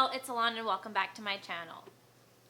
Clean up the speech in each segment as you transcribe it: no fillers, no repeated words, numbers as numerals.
y'all, it's Ilana and welcome back to my channel.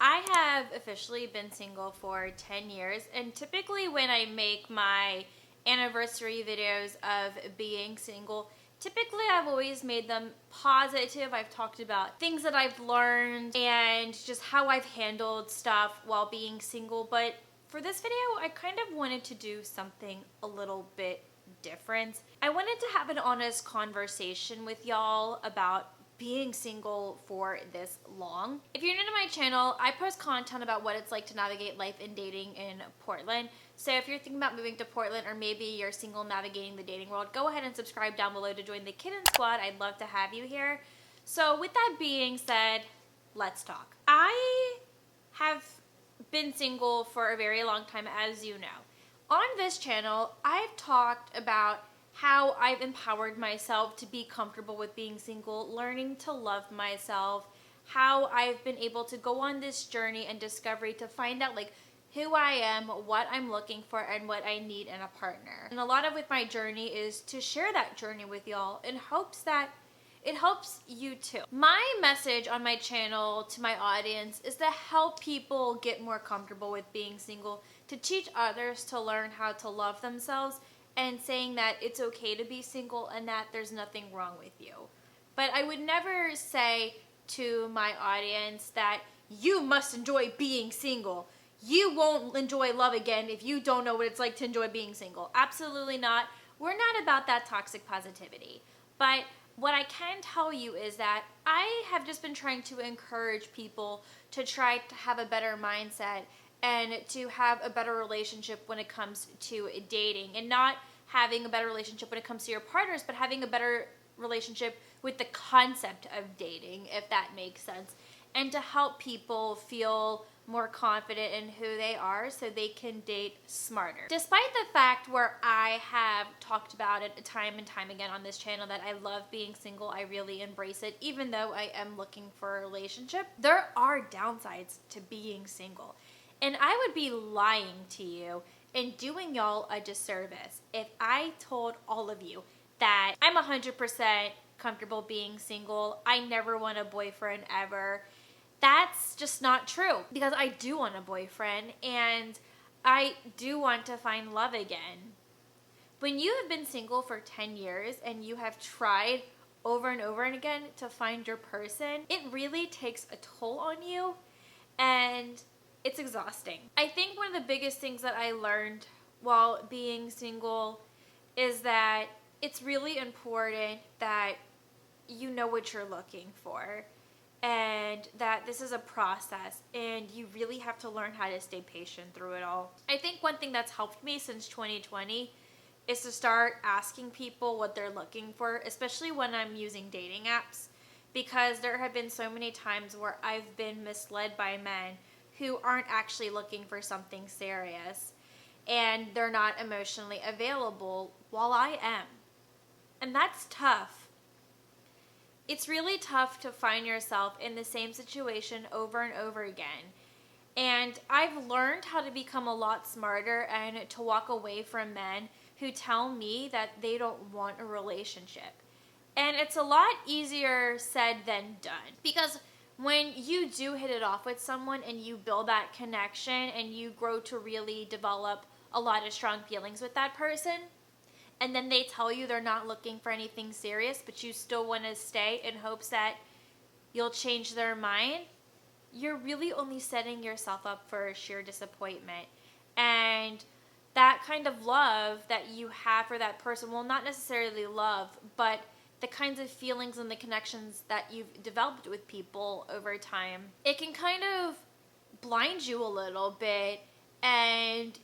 I have officially been single for 10 years, and typically when I make my anniversary videos of being single, typically I've always made them positive. I've talked about things that I've learned and just how I've handled stuff while being single, but for this video I kind of wanted to do something a little bit different. I wanted to have an honest conversation with y'all about being single for this long. If you're new to my channel, I post content about what it's like to navigate life and dating in Portland. So if you're thinking about moving to Portland, or maybe you're single navigating the dating world, go ahead and subscribe down below to join the Kitten Squad. I'd love to have you here. So with that being said, let's talk. I have been single for a very long time, as you know. On this channel, I've talked about how I've empowered myself to be comfortable with being single, learning to love myself, how I've been able to go on this journey and discovery to find out like who I am, what I'm looking for, and what I need in a partner. And a lot of with my journey is to share that journey with y'all in hopes that it helps you too. My message on my channel to my audience is to help people get more comfortable with being single, to teach others to learn how to love themselves, and saying that it's okay to be single and that there's nothing wrong with you. But I would never say to my audience that you must enjoy being single. You won't enjoy love again if you don't know what it's like to enjoy being single. Absolutely not. We're not about that toxic positivity. But what I can tell you is that I have just been trying to encourage people to try to have a better mindset and to have a better relationship when it comes to dating, and not having a better relationship when it comes to your partners, but having a better relationship with the concept of dating, if that makes sense, and to help people feel more confident in who they are so they can date smarter. Despite the fact where I have talked about it time and time again on this channel that I love being single, I really embrace it, even though I am looking for a relationship, there are downsides to being single. And I would be lying to you and doing y'all a disservice if I told all of you that I'm 100% comfortable being single, I never want a boyfriend ever. That's just not true, because I do want a boyfriend and I do want to find love again. When you have been single for 10 years and you have tried over and over and again to find your person, it really takes a toll on you, and it's exhausting. I think one of the biggest things that I learned while being single is that it's really important that you know what you're looking for, and that this is a process and you really have to learn how to stay patient through it all. I think one thing that's helped me since 2020 is to start asking people what they're looking for, especially when I'm using dating apps, because there have been so many times where I've been misled by men who aren't actually looking for something serious, and they're not emotionally available while I am. And that's tough. It's really tough to find yourself in the same situation over and over again. And I've learned how to become a lot smarter and to walk away from men who tell me that they don't want a relationship. And it's a lot easier said than done, because when you do hit it off with someone and you build that connection and you grow to really develop a lot of strong feelings with that person, and then they tell you they're not looking for anything serious, but you still want to stay in hopes that you'll change their mind, you're really only setting yourself up for sheer disappointment. And that kind of love that you have for that person, well, not necessarily love, but the kinds of feelings and the connections that you've developed with people over time, it can kind of blind you a little bit, and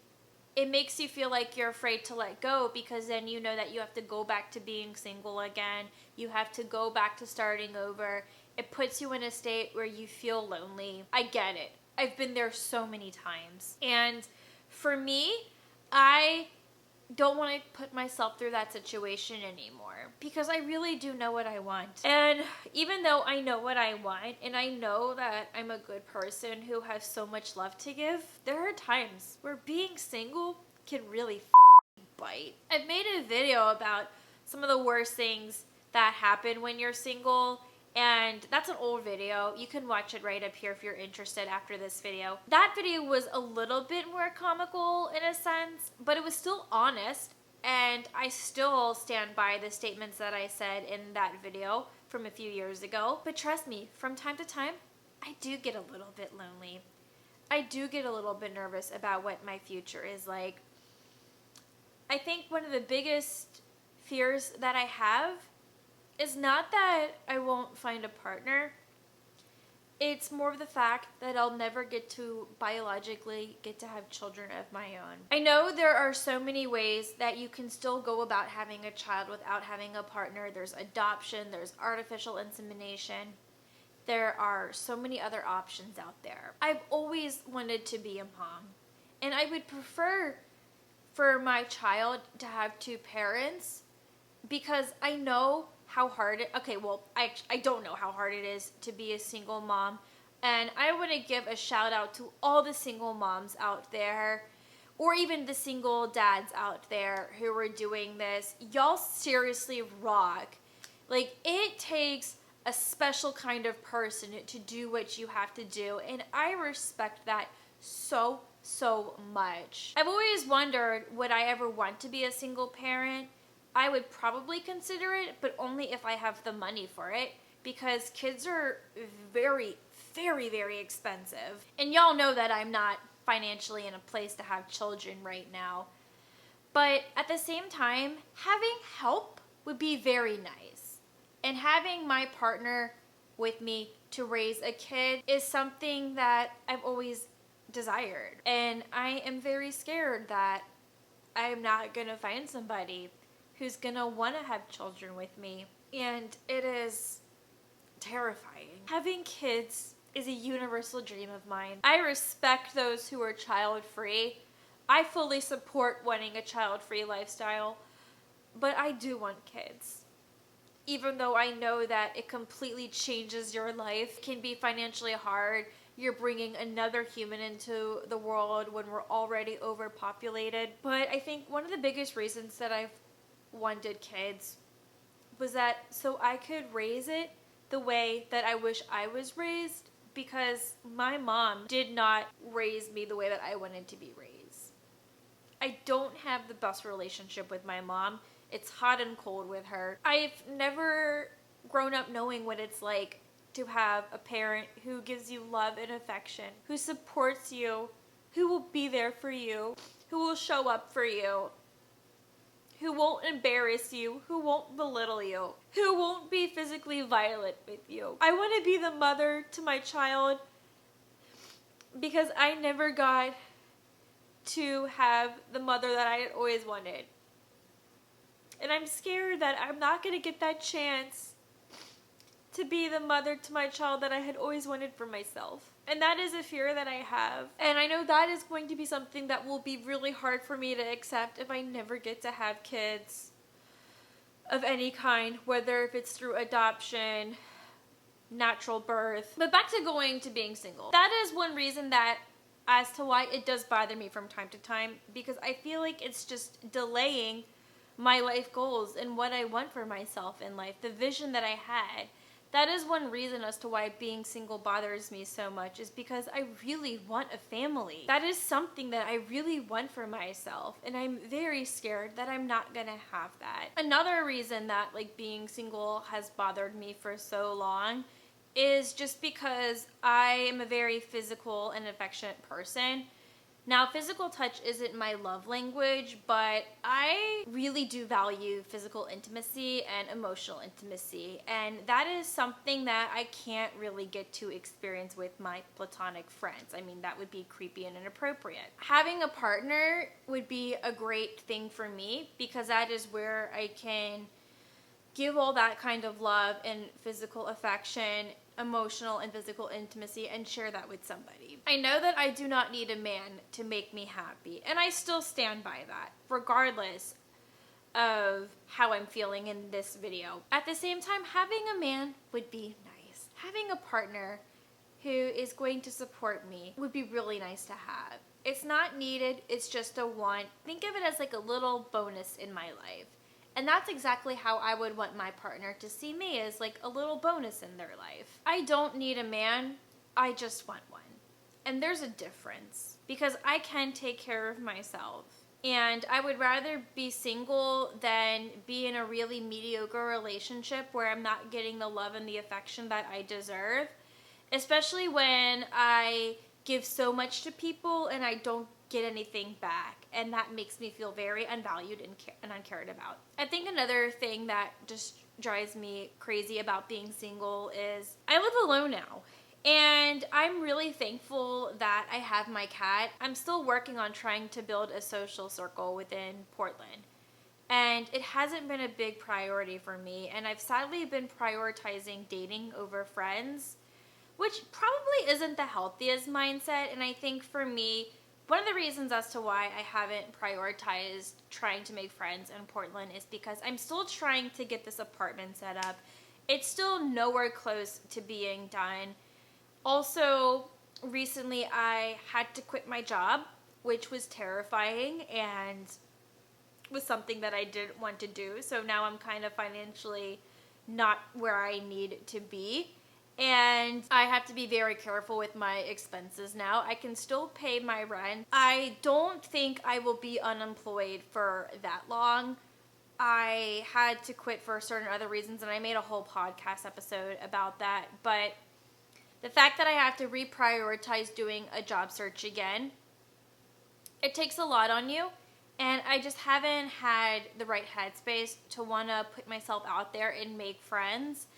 it makes you feel like you're afraid to let go, because then you know that you have to go back to being single again. You have to go back to starting over. It puts you in a state where you feel lonely. I get it. I've been there so many times. And for me, I don't want to put myself through that situation anymore, because I really do know what I want. And even though I know what I want and I know that I'm a good person who has so much love to give, there are times where being single can really bite. I've made a video about some of the worst things that happen when you're single, And that's an old video. You can watch it right up here if you're interested after this video. That video was a little bit more comical in a sense, but it was still honest. And I still stand by the statements that I said in that video from a few years ago. But trust me, from time to time, I do get a little bit lonely. I do get a little bit nervous about what my future is like. I think one of the biggest fears that I have is not that I won't find a partner. It's more of the fact that I'll never get to biologically get to have children of my own. I know there are so many ways that you can still go about having a child without having a partner. There's adoption, there's artificial insemination. There are so many other options out there. I've always wanted to be a mom, and I would prefer for my child to have two parents because I know how hard it, I don't know how hard it is to be a single mom. And I want to give a shout out to all the single moms out there, or even the single dads out there who are doing this. Y'all seriously rock. Like, it takes a special kind of person to do what you have to do. And I respect that so much. I've always wondered, would I ever want to be a single parent? I would probably consider it, but only if I have the money for it, because kids are very expensive. And y'all know that I'm not financially in a place to have children right now. But at the same time, having help would be very nice. And having my partner with me to raise a kid is something that I've always desired. And I am very scared that I'm not going to find somebody who's gonna want to have children with me, and it is terrifying. Having kids is a universal dream of mine. I respect those who are child-free. I fully support wanting a child-free lifestyle, but I do want kids. Even though I know that it completely changes your life, it can be financially hard. You're bringing another human into the world when we're already overpopulated. But I think one of the biggest reasons that I've wanted kids was that so I could raise it the way that I wish I was raised, because my mom did not raise me the way that I wanted to be raised. I don't have the best relationship with my mom. It's hot and cold with her. I've never grown up knowing what it's like to have a parent who gives you love and affection, who supports you, who will be there for you, who will show up for you, who won't embarrass you, who won't belittle you, who won't be physically violent with you. I want to be the mother to my child because I never got to have the mother that I had always wanted. And I'm scared that I'm not going to get that chance to be the mother to my child that I had always wanted for myself. And that is a fear that I have. And I know that is going to be something that will be really hard for me to accept if I never get to have kids of any kind, whether if it's through adoption, natural birth. But back to going to being single. That is one reason that as to why it does bother me from time to time, because I feel like it's just delaying my life goals and what I want for myself in life, the vision that I had. That is one reason as to why being single bothers me so much, is because I really want a family. That is something that I really want for myself, and I'm very scared that I'm not gonna have that. Another reason that being single has bothered me for so long is just because I am a very physical and affectionate person. Now, physical touch isn't my love language, but I really do value physical intimacy and emotional intimacy, and that is something that I can't really get to experience with my platonic friends. I mean, that would be creepy and inappropriate. Having a partner would be a great thing for me, because that is where I can give all that kind of love and physical affection, emotional and physical intimacy, and share that with somebody. I know that I do not need a man to make me happy, and I still stand by that, regardless of how I'm feeling in this video. At the same time, having a man would be nice. Having a partner who is going to support me would be really nice to have. It's not needed, it's just a want. Think of it as a little bonus in my life. And that's exactly how I would want my partner to see me, as like a little bonus in their life. I don't need a man, I just want one. And there's a difference, because I can take care of myself. And I would rather be single than be in a really mediocre relationship where I'm not getting the love and the affection that I deserve. Especially when I give so much to people and I don't get anything back. And that makes me feel very unvalued and uncared about. I think another thing that just drives me crazy about being single is I live alone now. And I'm really thankful that I have my cat. I'm still working on trying to build a social circle within Portland. And it hasn't been a big priority for me. And I've sadly been prioritizing dating over friends, which probably isn't the healthiest mindset. And I think for me, one of the reasons as to why I haven't prioritized trying to make friends in Portland is because I'm still trying to get this apartment set up. It's still nowhere close to being done. Also, recently I had to quit my job, which was terrifying and was something that I didn't want to do. So now I'm kind of financially not where I need to be. And I have to be very careful with my expenses now. I can still pay my rent. I don't think I will be unemployed for that long. I had to quit for certain other reasons, and I made a whole podcast episode about that. But the fact that I have to reprioritize doing a job search again, it takes a lot on you. And I just haven't had the right headspace to want to put myself out there and make friends.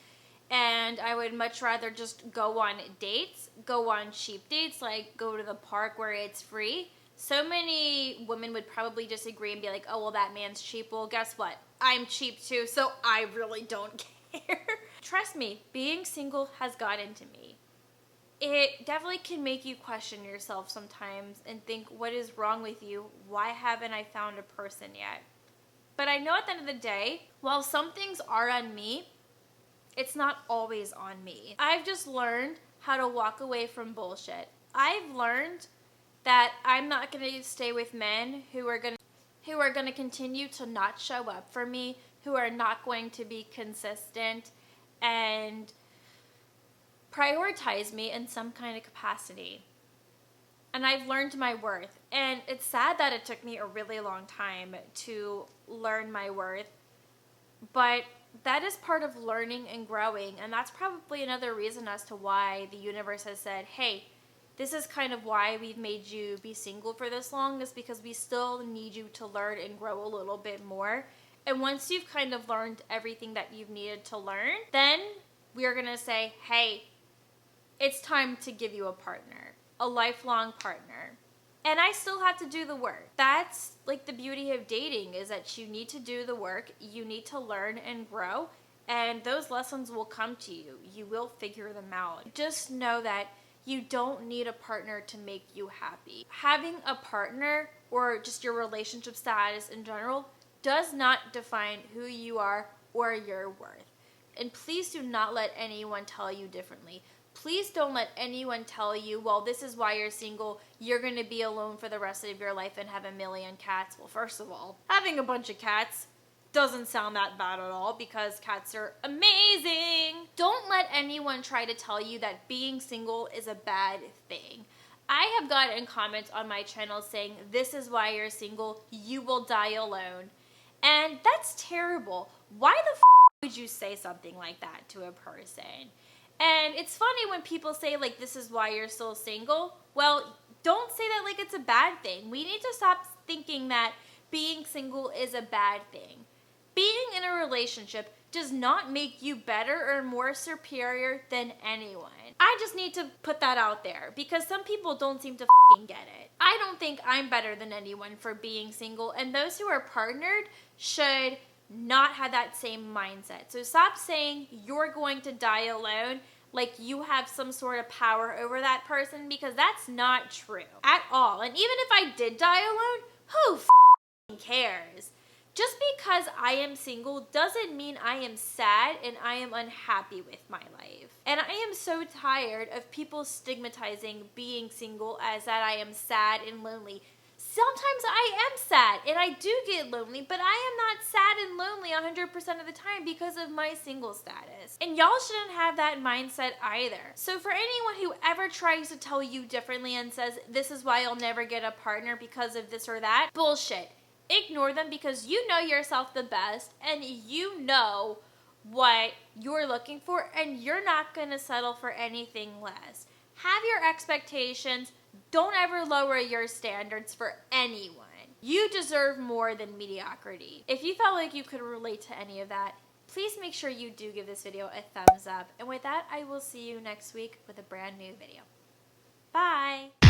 And I would much rather just go on dates, go on cheap dates, like go to the park where it's free. So many women would probably disagree and be like, oh, well, that man's cheap. Well, guess what? I'm cheap too, so I really don't care. Trust me, being single has gotten to me. It definitely can make you question yourself sometimes and think, what is wrong with you? Why haven't I found a person yet? But I know at the end of the day, while some things are on me, it's not always on me. I've just learned how to walk away from bullshit. I've learned that I'm not going to stay with men who are going to continue to not show up for me, who are not going to be consistent and prioritize me in some kind of capacity. And I've learned my worth. And it's sad that it took me a really long time to learn my worth. But that is part of learning and growing. And that's probably another reason as to why the universe has said, hey, this is kind of why we've made you be single for this long, is because we still need you to learn and grow a little bit more. And once you've kind of learned everything that you've needed to learn, then we are going to say, hey, it's time to give you a partner, a lifelong partner. And I still have to do the work. That's like the beauty of dating, is that you need to do the work, you need to learn and grow, and those lessons will come to you. You will figure them out. Just know that you don't need a partner to make you happy. Having a partner, or just your relationship status in general, does not define who you are or your worth. And please do not let anyone tell you differently. Please don't let anyone tell you, well, this is why you're single, you're going to be alone for the rest of your life and have a million cats. Well, first of all, having a bunch of cats doesn't sound that bad at all, because cats are amazing. Don't let anyone try to tell you that being single is a bad thing. I have gotten comments on my channel saying, this is why you're single, you will die alone. And that's terrible. Why the would you say something like that to a person? And it's funny when people say, like, this is why you're still single. Well, don't say that like it's a bad thing. We need to stop thinking that being single is a bad thing. Being in a relationship does not make you better or more superior than anyone. I just need to put that out there, because some people don't seem to get it. I don't think I'm better than anyone for being single, and those who are partnered should not have that same mindset. So stop saying you're going to die alone like you have some sort of power over that person, because that's not true at all. And even if I did die alone, who cares? Just because I am single doesn't mean I am sad and I am unhappy with my life. And I am so tired of people stigmatizing being single as that I am sad and lonely. sometimes I am sad and I do get lonely, but I am not sad and lonely 100% of the time because of my single status. And y'all shouldn't have that mindset either. So for anyone who ever tries to tell you differently and says, this is why you'll never get a partner because of this or that, bullshit. Ignore them because you know yourself the best and you know what you're looking for and you're not going to settle for anything less. Have your expectations. Don't ever lower your standards for anyone. You deserve more than mediocrity. If you felt like you could relate to any of that, please make sure you do give this video a thumbs up. And with that, I will see you next week with a brand new video. Bye!